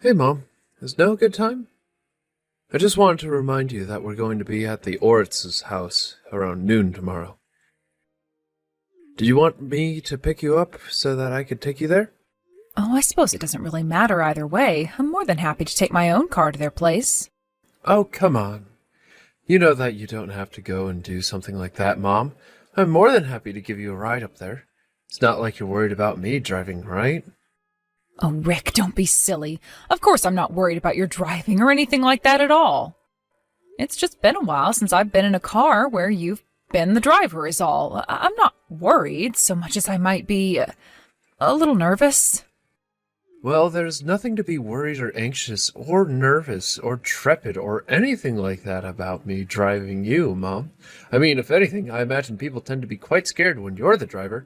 Hey, Mom. Is now a good time? I just wanted to remind you that we're going to be at the Oritz's house around noon tomorrow. Did you want me to pick you up so that I could take you there? Oh, I suppose it doesn't really matter either way. I'm more than happy to take my own car to their place. Oh, come on. You know that you don't have to go and do something like that, Mom. I'm more than happy to give you a ride up there. It's not like you're worried about me driving, right? Oh, Rick, don't be silly. Of course I'm not worried about your driving or anything like that at all. It's just been a while since I've been in a car where you've been the driver is all. I'm not worried so much as I might be a little nervous. Well, there's nothing to be worried or anxious or nervous or trepid or anything like that about me driving you, Mom. I mean, if anything, I imagine people tend to be quite scared when you're the driver.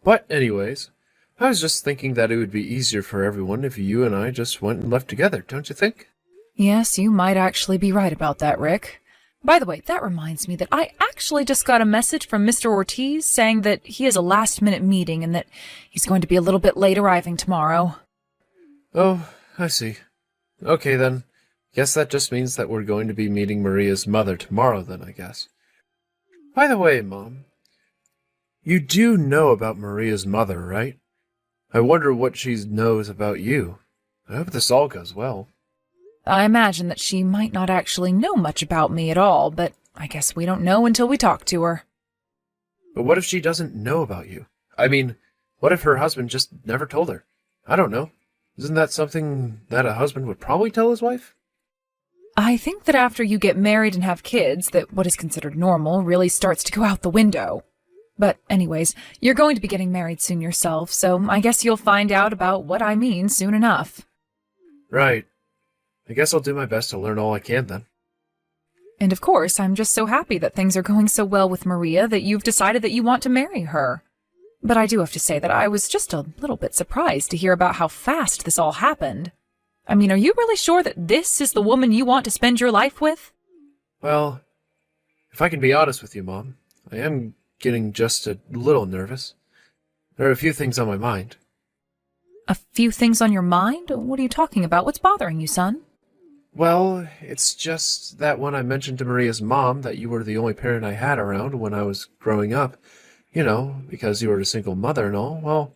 But anyways, I was just thinking that it would be easier for everyone if you and I just went and left together, don't you think? Yes, you might actually be right about that, Rick. By the way, that reminds me that I actually just got a message from Mr. Ortiz saying that he has a last-minute meeting and that he's going to be a little bit late arriving tomorrow. Oh, I see. Okay, then. Guess that just means that we're going to be meeting Maria's mother tomorrow, then, I guess. By the way, Mom, you do know about Maria's mother, right? I wonder what she knows about you. I hope this all goes well. I imagine that she might not actually know much about me at all, but I guess we don't know until we talk to her. But what if she doesn't know about you? I mean, what if her husband just never told her? I don't know. Isn't that something that a husband would probably tell his wife? I think that after you get married and have kids, that what is considered normal really starts to go out the window. But anyways, you're going to be getting married soon yourself, so I guess you'll find out about what I mean soon enough. Right. I guess I'll do my best to learn all I can then. And of course, I'm just so happy that things are going so well with Maria that you've decided that you want to marry her. But I do have to say that I was just a little bit surprised to hear about how fast this all happened. I mean, are you really sure that this is the woman you want to spend your life with? Well, if I can be honest with you, Mom, I am getting just a little nervous. There are a few things on my mind. A few things on your mind? What are you talking about? What's bothering you, son? Well, it's just that when I mentioned to Maria's mom that you were the only parent I had around when I was growing up, you know, because you were a single mother and all, well,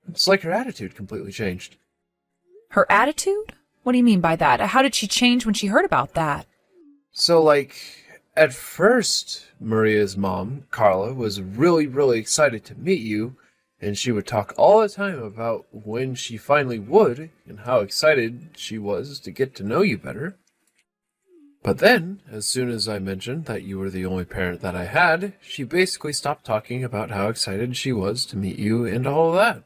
it's like her attitude completely changed. Her attitude? What do you mean by that? How did she change when she heard about that? So, at first, Maria's mom, Carla, was really, really excited to meet you, and she would talk all the time about when she finally would and how excited she was to get to know you better. But then, as soon as I mentioned that you were the only parent that I had, she basically stopped talking about how excited she was to meet you and all that.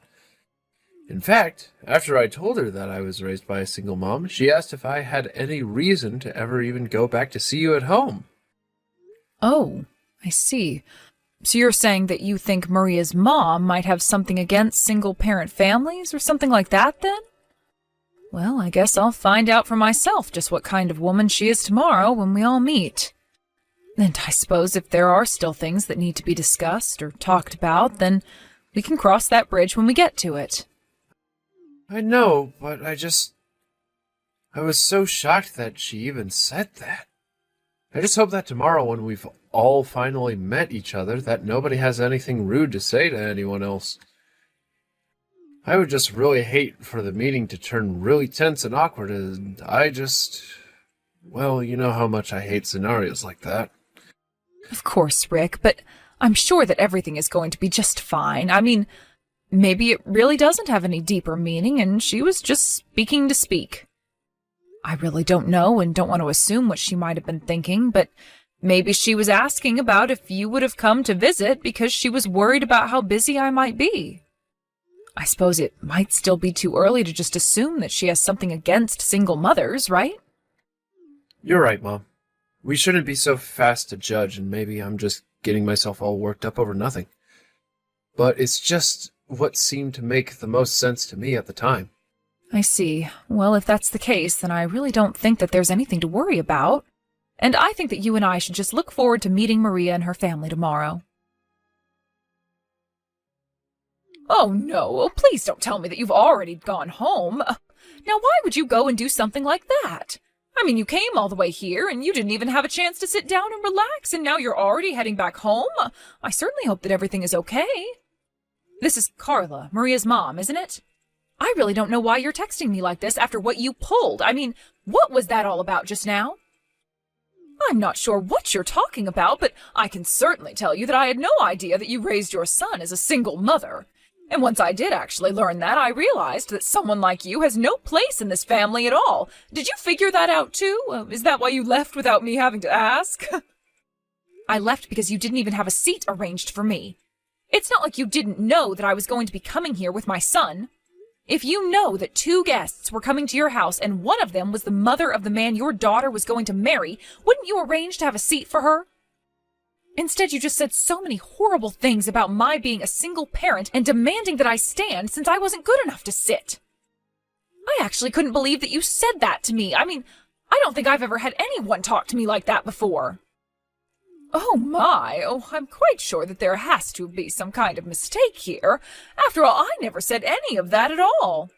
In fact, after I told her that I was raised by a single mom, she asked if I had any reason to ever even go back to see you at home. Oh, I see. So you're saying that you think Maria's mom might have something against single-parent families or something like that, then? Well, I guess I'll find out for myself just what kind of woman she is tomorrow when we all meet. And I suppose if there are still things that need to be discussed or talked about, then we can cross that bridge when we get to it. I know, but I was so shocked that she even said that. I just hope that tomorrow when we've all finally met each other, that nobody has anything rude to say to anyone else. I would just really hate for the meeting to turn really tense and awkward, and well, you know how much I hate scenarios like that. Of course, Rick, but I'm sure that everything is going to be just fine. I mean, maybe it really doesn't have any deeper meaning, and she was just speaking to speak. I really don't know and don't want to assume what she might have been thinking, but maybe she was asking about if you would have come to visit because she was worried about how busy I might be. I suppose it might still be too early to just assume that she has something against single mothers, right? You're right, Mom. We shouldn't be so fast to judge, and maybe I'm just getting myself all worked up over nothing. But it's just what seemed to make the most sense to me at the time. I see. Well, if that's the case, then I really don't think that there's anything to worry about. And I think that you and I should just look forward to meeting Maria and her family tomorrow. Oh, no. Oh, please don't tell me that you've already gone home. Now, why would you go and do something like that? I mean, you came all the way here, and you didn't even have a chance to sit down and relax, and now you're already heading back home? I certainly hope that everything is okay. This is Carla, Maria's mom, isn't it? I really don't know why you're texting me like this after what you pulled. I mean, what was that all about just now? I'm not sure what you're talking about, but I can certainly tell you that I had no idea that you raised your son as a single mother. And once I did actually learn that, I realized that someone like you has no place in this family at all. Did you figure that out too? Is that why you left without me having to ask? I left because you didn't even have a seat arranged for me. It's not like you didn't know that I was going to be coming here with my son. If you know that 2 guests were coming to your house and one of them was the mother of the man your daughter was going to marry, wouldn't you arrange to have a seat for her? Instead, you just said so many horrible things about my being a single parent and demanding that I stand since I wasn't good enough to sit. I actually couldn't believe that you said that to me. I mean, I don't think I've ever had anyone talk to me like that before. Oh my, I'm quite sure that there has to be some kind of mistake here. After all, I never said any of that at all.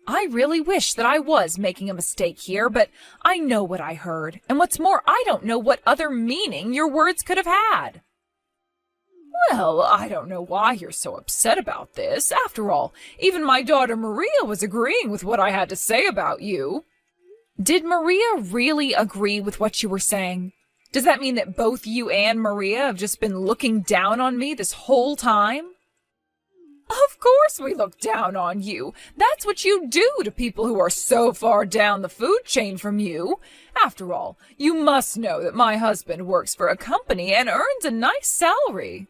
I really wish that I was making a mistake here, but I know what I heard, and what's more, I don't know what other meaning your words could have had. Well, I don't know why you're so upset about this. After all, even my daughter Maria was agreeing with what I had to say about you. Did Maria really agree with what you were saying? Does that mean that both you and Maria have just been looking down on me this whole time? Of course we look down on you. That's what you do to people who are so far down the food chain from you. After all, you must know that my husband works for a company and earns a nice salary.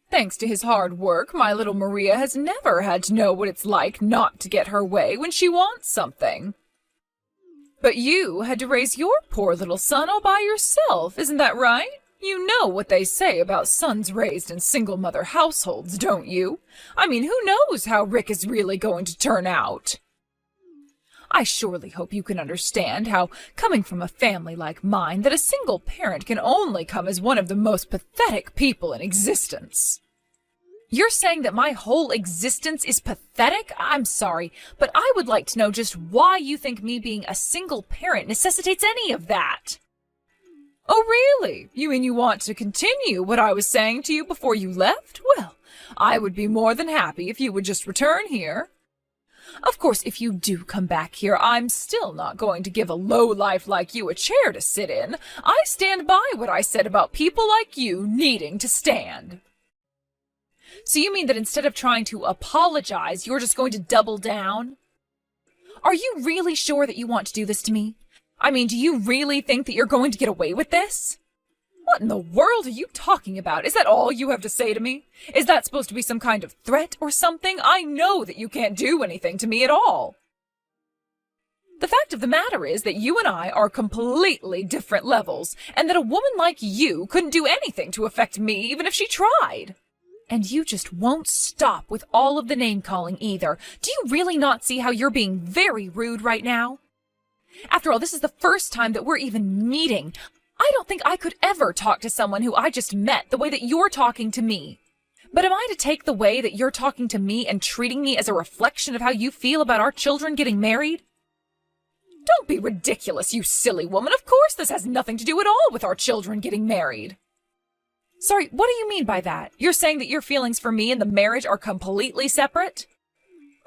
Thanks to his hard work, my little Maria has never had to know what it's like not to get her way when she wants something. But you had to raise your poor little son all by yourself, isn't that right? You know what they say about sons raised in single-mother households, don't you? I mean, who knows how Rick is really going to turn out? I surely hope you can understand how, coming from a family like mine, that a single parent can only come as one of the most pathetic people in existence. You're saying that my whole existence is pathetic? I'm sorry, but I would like to know just why you think me being a single parent necessitates any of that. Oh, really? You mean you want to continue what I was saying to you before you left? Well, I would be more than happy if you would just return here. Of course, if you do come back here, I'm still not going to give a lowlife like you a chair to sit in. I stand by what I said about people like you needing to stand. So you mean that instead of trying to apologize, you're just going to double down? Are you really sure that you want to do this to me? I mean, do you really think that you're going to get away with this? What in the world are you talking about? Is that all you have to say to me? Is that supposed to be some kind of threat or something? I know that you can't do anything to me at all. The fact of the matter is that you and I are completely different levels, and that a woman like you couldn't do anything to affect me even if she tried. And you just won't stop with all of the name-calling either. Do you really not see how you're being very rude right now? After all, this is the first time that we're even meeting. I don't think I could ever talk to someone who I just met the way that you're talking to me. But am I to take the way that you're talking to me and treating me as a reflection of how you feel about our children getting married? Don't be ridiculous, you silly woman. Of course this has nothing to do at all with our children getting married. Sorry, what do you mean by that? You're saying that your feelings for me and the marriage are completely separate?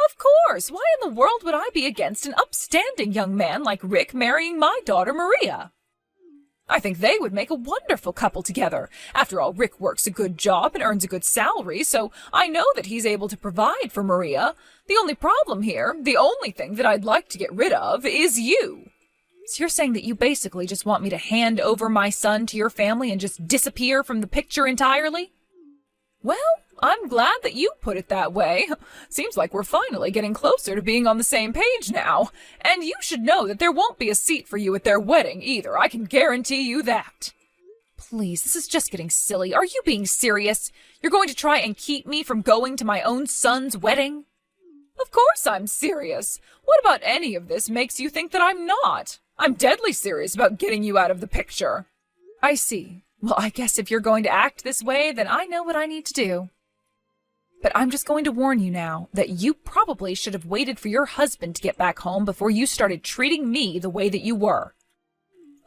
Of course. Why in the world would I be against an upstanding young man like Rick marrying my daughter Maria? I think they would make a wonderful couple together. After all, Rick works a good job and earns a good salary, so I know that he's able to provide for Maria. The only problem here, the only thing that I'd like to get rid of, is you. So you're saying that you basically just want me to hand over my son to your family and just disappear from the picture entirely? Well, I'm glad that you put it that way. Seems like we're finally getting closer to being on the same page now. And you should know that there won't be a seat for you at their wedding either. I can guarantee you that. Please, this is just getting silly. Are you being serious? You're going to try and keep me from going to my own son's wedding? Of course I'm serious. What about any of this makes you think that I'm not? I'm deadly serious about getting you out of the picture. I see. Well, I guess if you're going to act this way, then I know what I need to do. But I'm just going to warn you now that you probably should have waited for your husband to get back home before you started treating me the way that you were.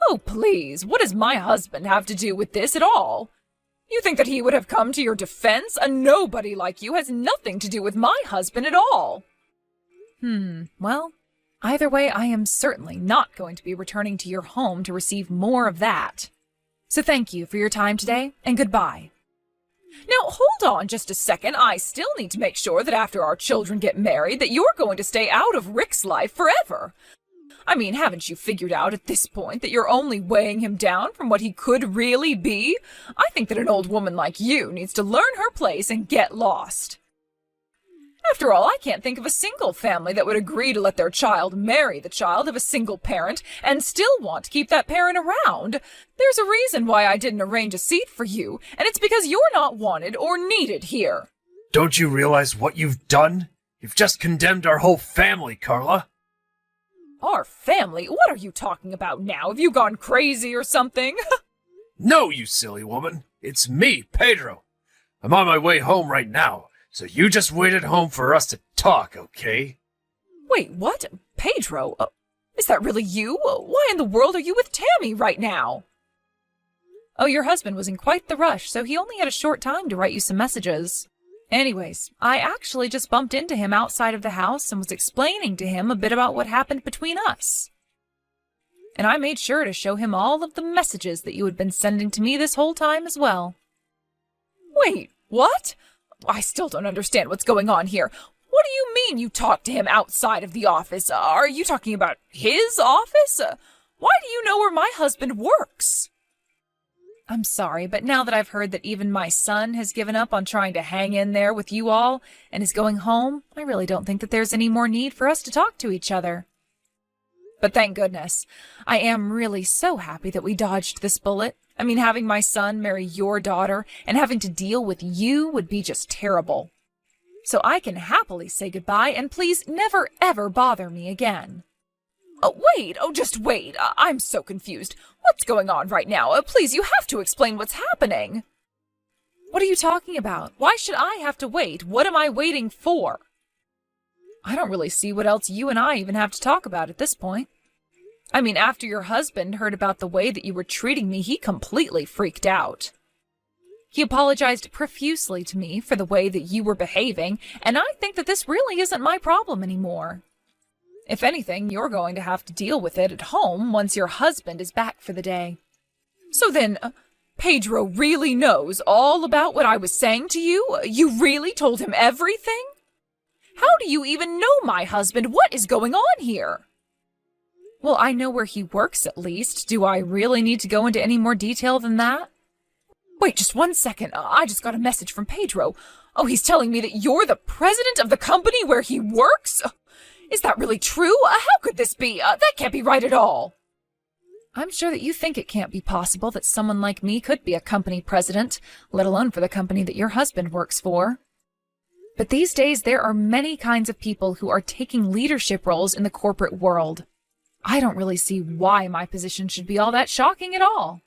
Oh, please, what does my husband have to do with this at all? You think that he would have come to your defense? A nobody like you has nothing to do with my husband at all. Well, either way, I am certainly not going to be returning to your home to receive more of that. So thank you for your time today, and goodbye. Now, hold on just a second. I still need to make sure that after our children get married, that you're going to stay out of Rick's life forever. I mean, haven't you figured out at this point that you're only weighing him down from what he could really be? I think that an old woman like you needs to learn her place and get lost. After all, I can't think of a single family that would agree to let their child marry the child of a single parent and still want to keep that parent around. There's a reason why I didn't arrange a seat for you, and it's because you're not wanted or needed here. Don't you realize what you've done? You've just condemned our whole family, Carla. Our family? What are you talking about now? Have you gone crazy or something? No, you silly woman. It's me, Pedro. I'm on my way home right now. So you just wait at home for us to talk, okay? Wait, what? Pedro? Is that really you? Why in the world are you with Tammy right now? Oh, your husband was in quite the rush, so he only had a short time to write you some messages. Anyways, I actually just bumped into him outside of the house and was explaining to him a bit about what happened between us. And I made sure to show him all of the messages that you had been sending to me this whole time as well. Wait, what? I still don't understand what's going on here. What do you mean you talked to him outside of the office? Are you talking about his office? Why do you know where my husband works? I'm sorry, but now that I've heard that even my son has given up on trying to hang in there with you all and is going home, I really don't think that there's any more need for us to talk to each other. But thank goodness, I am really so happy that we dodged this bullet. I mean, having my son marry your daughter and having to deal with you would be just terrible. So I can happily say goodbye, and please never ever bother me again. Just wait. I'm so confused. What's going on right now? Please, you have to explain what's happening. What are you talking about? Why should I have to wait? What am I waiting for? I don't really see what else you and I even have to talk about at this point. I mean, after your husband heard about the way that you were treating me, he completely freaked out. He apologized profusely to me for the way that you were behaving, and I think that this really isn't my problem anymore. If anything, you're going to have to deal with it at home once your husband is back for the day. So then, Pedro really knows all about what I was saying to you? You really told him everything? How do you even know my husband? What is going on here? Well, I know where he works at least. Do I really need to go into any more detail than that? Wait, just 1 second. I just got a message from Pedro. Oh, he's telling me that you're the president of the company where he works? Is that really true? How could this be? That can't be right at all. I'm sure that you think it can't be possible that someone like me could be a company president, let alone for the company that your husband works for. But these days, there are many kinds of people who are taking leadership roles in the corporate world. I don't really see why my position should be all that shocking at all.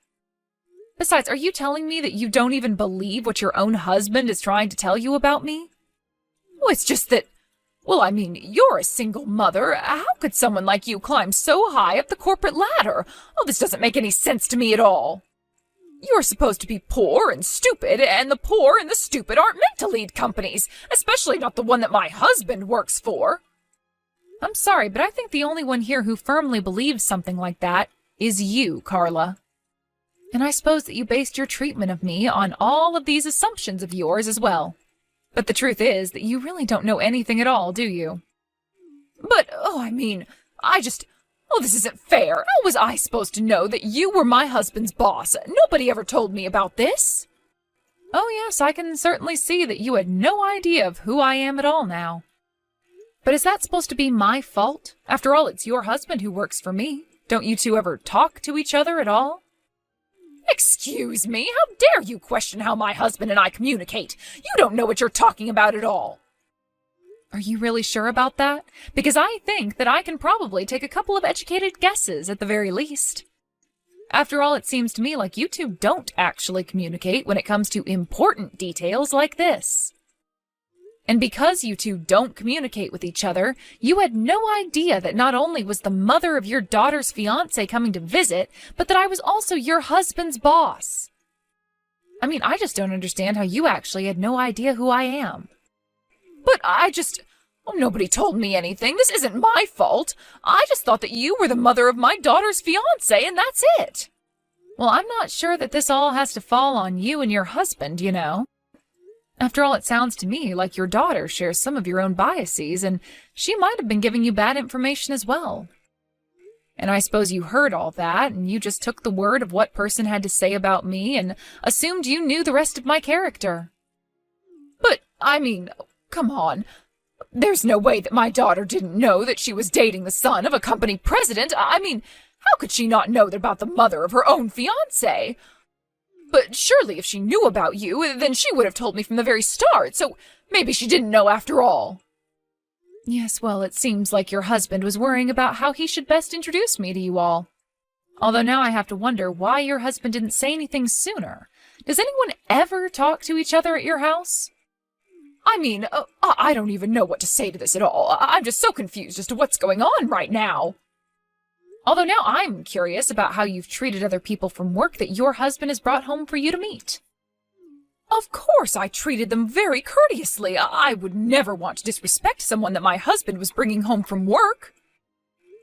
Besides, are you telling me that you don't even believe what your own husband is trying to tell you about me? Oh, it's just that, well, I mean, you're a single mother. How could someone like you climb so high up the corporate ladder? Oh, this doesn't make any sense to me at all. You're supposed to be poor and stupid, and the poor and the stupid aren't meant to lead companies, especially not the one that my husband works for. I'm sorry, but I think the only one here who firmly believes something like that is you, Carla. And I suppose that you based your treatment of me on all of these assumptions of yours as well. But the truth is that you really don't know anything at all, do you? But, this isn't fair. How was I supposed to know that you were my husband's boss? Nobody ever told me about this. Oh yes, I can certainly see that you had no idea of who I am at all now. But is that supposed to be my fault? After all, it's your husband who works for me. Don't you two ever talk to each other at all? Excuse me, how dare you question how my husband and I communicate? You don't know what you're talking about at all. Are you really sure about that? Because I think that I can probably take a couple of educated guesses at the very least. After all, it seems to me like you two don't actually communicate when it comes to important details like this. And because you two don't communicate with each other, you had no idea that not only was the mother of your daughter's fiancé coming to visit, but that I was also your husband's boss. I mean, I just don't understand how you actually had no idea who I am. But nobody told me anything. This isn't my fault. I just thought that you were the mother of my daughter's fiancé, and that's it. Well, I'm not sure that this all has to fall on you and your husband, you know. After all, it sounds to me like your daughter shares some of your own biases, and she might have been giving you bad information as well. And I suppose you heard all that, and you just took the word of what person had to say about me and assumed you knew the rest of my character. But, I mean, come on. There's no way that my daughter didn't know that she was dating the son of a company president. I mean, how could she not know about the mother of her own fiancé? But surely if she knew about you, then she would have told me from the very start, so maybe she didn't know after all. Yes, well, it seems like your husband was worrying about how he should best introduce me to you all. Although now I have to wonder why your husband didn't say anything sooner. Does anyone ever talk to each other at your house? I mean, I don't even know what to say to this at all. I'm just so confused as to what's going on right now. Although now I'm curious about how you've treated other people from work that your husband has brought home for you to meet. Of course I treated them very courteously. I would never want to disrespect someone that my husband was bringing home from work.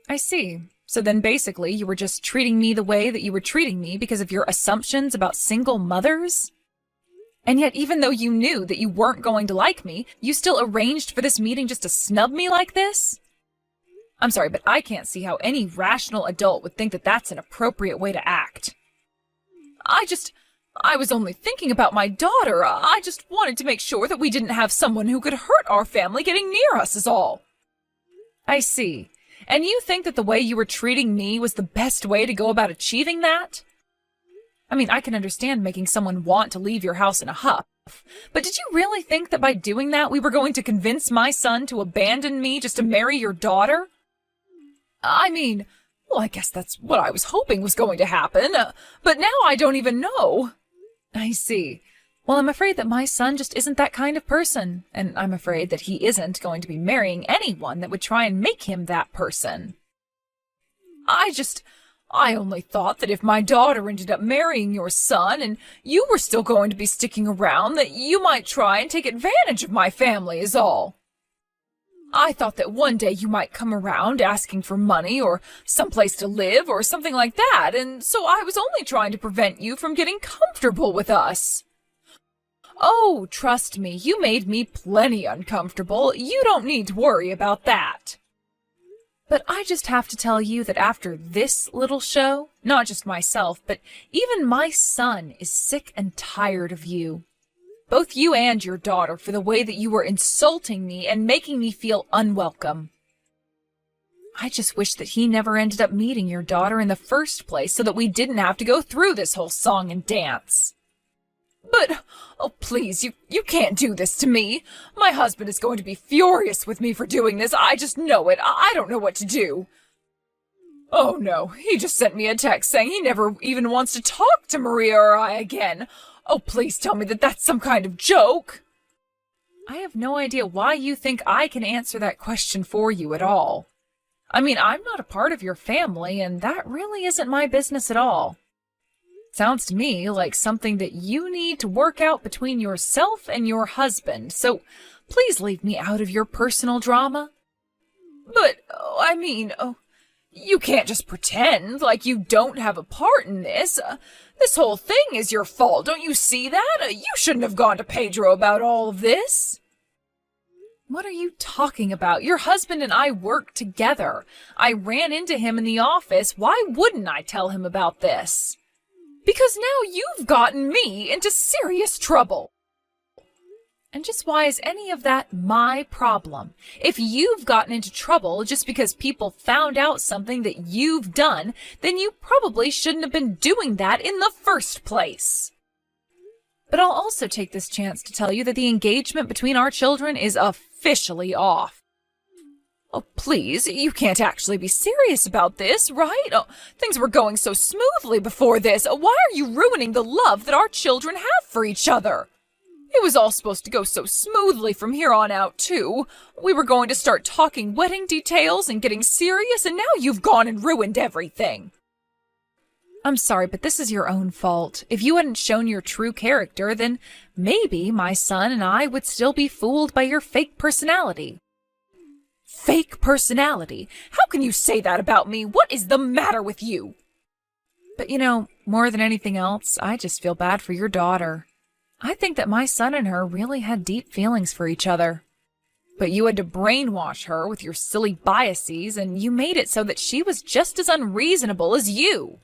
I see. So then basically you were just treating me the way that you were treating me because of your assumptions about single mothers? And yet even though you knew that you weren't going to like me, you still arranged for this meeting just to snub me like this? I'm sorry, but I can't see how any rational adult would think that that's an appropriate way to act. I was only thinking about my daughter. I just wanted to make sure that we didn't have someone who could hurt our family getting near us is all. I see. And you think that the way you were treating me was the best way to go about achieving that? I mean, I can understand making someone want to leave your house in a huff, but did you really think that by doing that we were going to convince my son to abandon me just to marry your daughter? I mean, well, I guess that's what I was hoping was going to happen, but now I don't even know. I see. Well, I'm afraid that my son just isn't that kind of person, and I'm afraid that he isn't going to be marrying anyone that would try and make him that person. I only thought that if my daughter ended up marrying your son and you were still going to be sticking around, that you might try and take advantage of my family is all. I thought that one day you might come around asking for money or someplace to live or something like that, and so I was only trying to prevent you from getting comfortable with us. Oh, trust me, you made me plenty uncomfortable. You don't need to worry about that. But I just have to tell you that after this little show, not just myself, but even my son is sick and tired of you. Both you and your daughter for the way that you were insulting me and making me feel unwelcome. I just wish that he never ended up meeting your daughter in the first place so that we didn't have to go through this whole song and dance. But, oh please, you can't do this to me. My husband is going to be furious with me for doing this. I just know it. I don't know what to do. Oh no, he just sent me a text saying he never even wants to talk to Maria or I again. Oh, please tell me that that's some kind of joke. I have no idea why you think I can answer that question for you at all. I mean, I'm not a part of your family, and that really isn't my business at all. Sounds to me like something that you need to work out between yourself and your husband, so please leave me out of your personal drama. But, you can't just pretend like you don't have a part in this. This whole thing is your fault. Don't you see that? You shouldn't have gone to Pedro about all of this. What are you talking about? Your husband and I work together. I ran into him in the office. Why wouldn't I tell him about this? Because now you've gotten me into serious trouble. And just why is any of that my problem? If you've gotten into trouble just because people found out something that you've done, then you probably shouldn't have been doing that in the first place. But I'll also take this chance to tell you that the engagement between our children is officially off. Oh, please, you can't actually be serious about this, right? Oh, things were going so smoothly before this. Why are you ruining the love that our children have for each other? It was all supposed to go so smoothly from here on out, too. We were going to start talking wedding details and getting serious, and now you've gone and ruined everything. I'm sorry, but this is your own fault. If you hadn't shown your true character, then maybe my son and I would still be fooled by your fake personality. Fake personality? How can you say that about me? What is the matter with you? But more than anything else, I just feel bad for your daughter. I think that my son and her really had deep feelings for each other. But you had to brainwash her with your silly biases, and you made it so that she was just as unreasonable as you.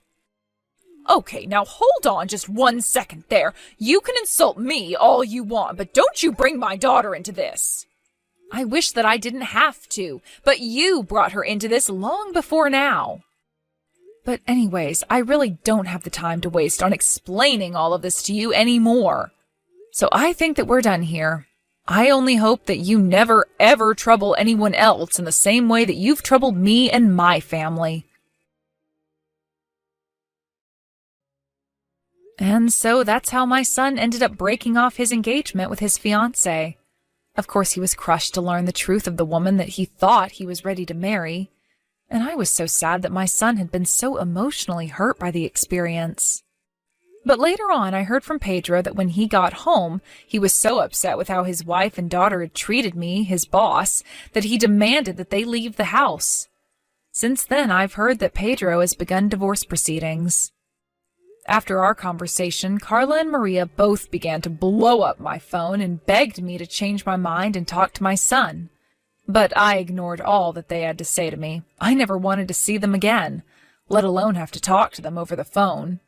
Okay, now hold on just 1 second there. You can insult me all you want, but don't you bring my daughter into this. I wish that I didn't have to, but you brought her into this long before now. But anyways, I really don't have the time to waste on explaining all of this to you anymore. So I think that we're done here. I only hope that you never ever trouble anyone else in the same way that you've troubled me and my family. And so that's how my son ended up breaking off his engagement with his fiancée. Of course, he was crushed to learn the truth of the woman that he thought he was ready to marry. And I was so sad that my son had been so emotionally hurt by the experience. But later on, I heard from Pedro that when he got home, he was so upset with how his wife and daughter had treated me, his boss, that he demanded that they leave the house. Since then, I've heard that Pedro has begun divorce proceedings. After our conversation, Carla and Maria both began to blow up my phone and begged me to change my mind and talk to my son. But I ignored all that they had to say to me. I never wanted to see them again, let alone have to talk to them over the phone.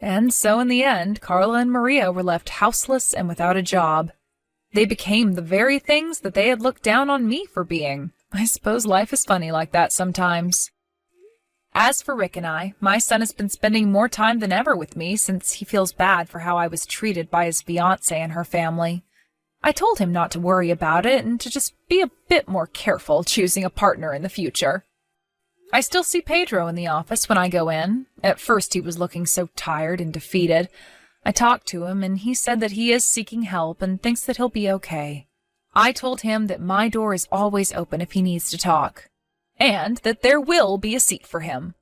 And so in the end, Carla and Maria were left houseless and without a job. They became the very things that they had looked down on me for being. I suppose life is funny like that sometimes. As for Rick and I, my son has been spending more time than ever with me since he feels bad for how I was treated by his fiancée and her family. I told him not to worry about it and to just be a bit more careful choosing a partner in the future. I still see Pedro in the office when I go in. At first he was looking so tired and defeated. I talked to him and he said that he is seeking help and thinks that he'll be okay. I told him that my door is always open if he needs to talk, and that there will be a seat for him.